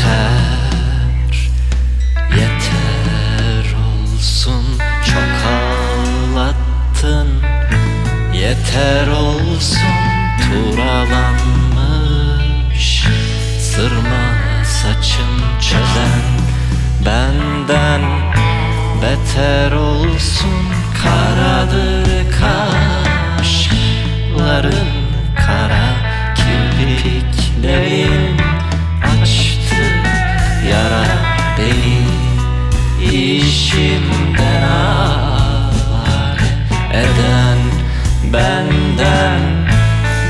Yeter, yeter olsun, çok ağlattın. Yeter olsun, turalanmış sırma saçım çözen. Benden beter olsun, karadır kaşların, kara kirpiklerin açtı yara beni. İşimden avare eden benden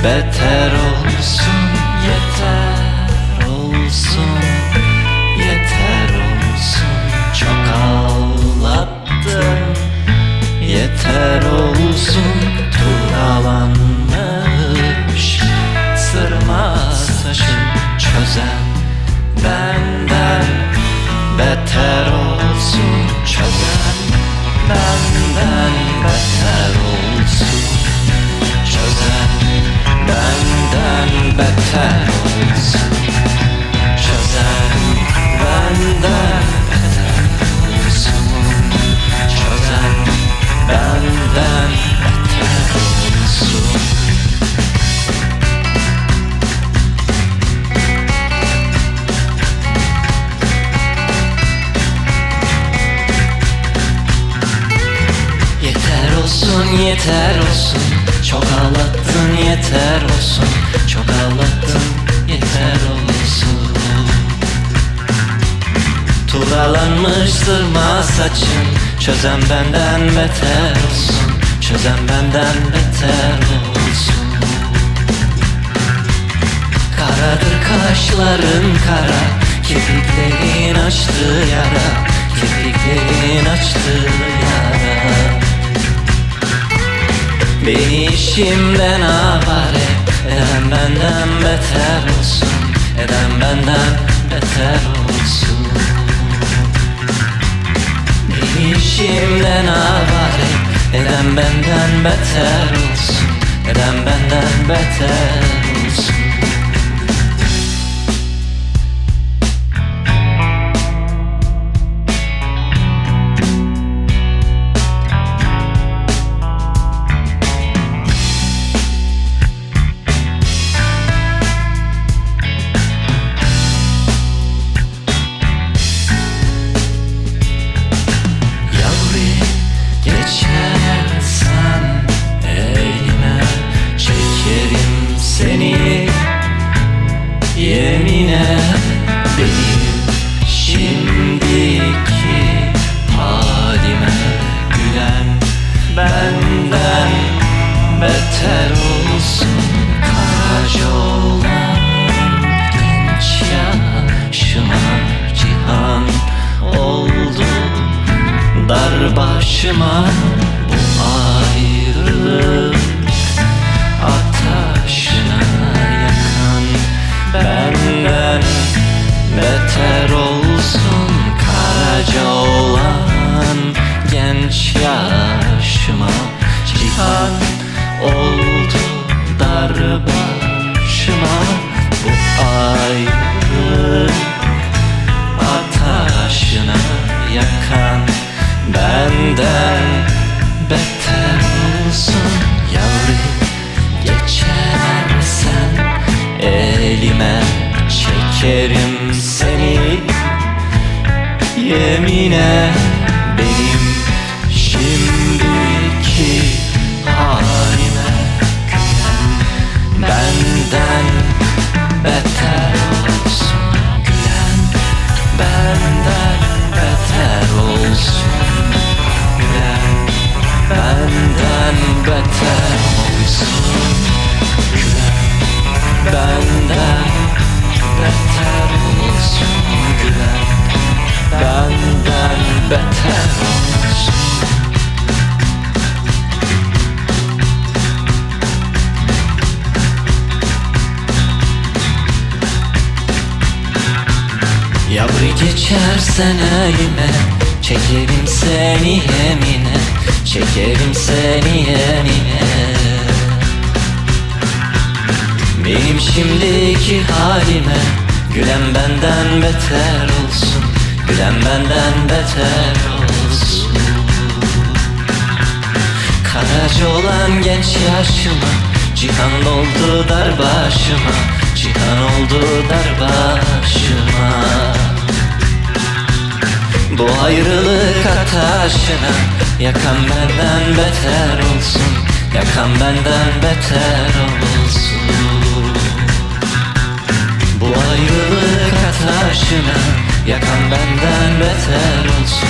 beter olsun. Yeter olsun, yeter olsun, çok ağlattın. Yeter olsun, turalanmış sırma saçım çözen. Benden beter olsun, çözen. Benden beter olsun, çözen. Benden beter olsun, çözen. Benden beter olsun, çözen. Benden beter olsun. Yeter olsun, yeter olsun, çok ağlattın. Yeter olsun, çok ağlattın. Yeter olsun. Turalanmış sırma saçın çözen benden beter olsun, çözen benden beter olsun. Karadır kaşların, kara kirpiklerin açtı yara, kirpiklerin açtı yara. Beni işimden avare eden benden beter olsun, eden benden beter olsun. Beni işimden avare eden benden beter olsun, eden benden beter olsun. Geçersen elime çekerim seni, yemine benim şimdiki halime gülen benden beter olsun. Karaca olan genç yaşıma cihan oldu dar başıma. Bu ayrılık ateşine yakan benden beter olsun. Karaca olan genç yaşıma cihan oldu dar başıma. Bu ayrılık ateşine yakan benden beter olsun. Yavrum geçersen elime çekerim seni, yemine benim şimdiki halime gülen benden beter olsun. Gülen benden beter olsun. Gülen benden beter olsun. Gülen benden beter olsun. Gülen benden beter olsun. Yavru geçersen elime çekerim seni yemine, çekerim seni yemine. Benim şimdiki halime Gülen benden beter olsun, gülen benden beter olsun. Karaca olan genç yaşıma cihan oldu dar başıma, cihan oldu dar başıma. Bu ayrılık ateşine yakan benden beter olsun, yakan benden beter olsun. Bu ayrılık ateşine yakan benden beter olsun,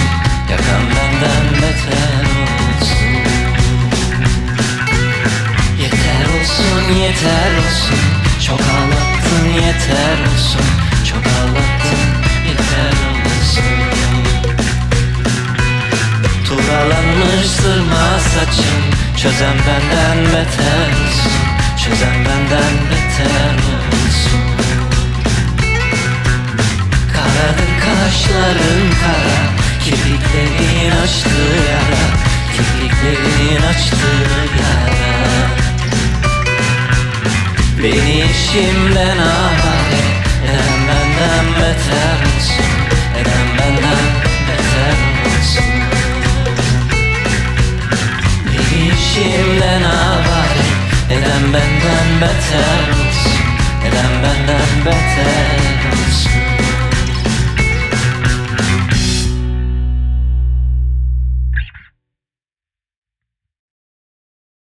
yakan benden beter olsun. Yeter olsun, yeter olsun, çok ağlattın, yeter olsun, çok ağlattın, yeter olsun. Turalanmış sırma saçım, çözen benden beter olsun, çözen benden beter olsun. Karadır kaşların kara, kirpiklerin açtığı yara, kirpiklerin açtığı yara. Beni işimden avare eden benden beter olsun, eden benden beter olsun. Beni işimden avare eden benden beter olsun, eden benden beter olsun.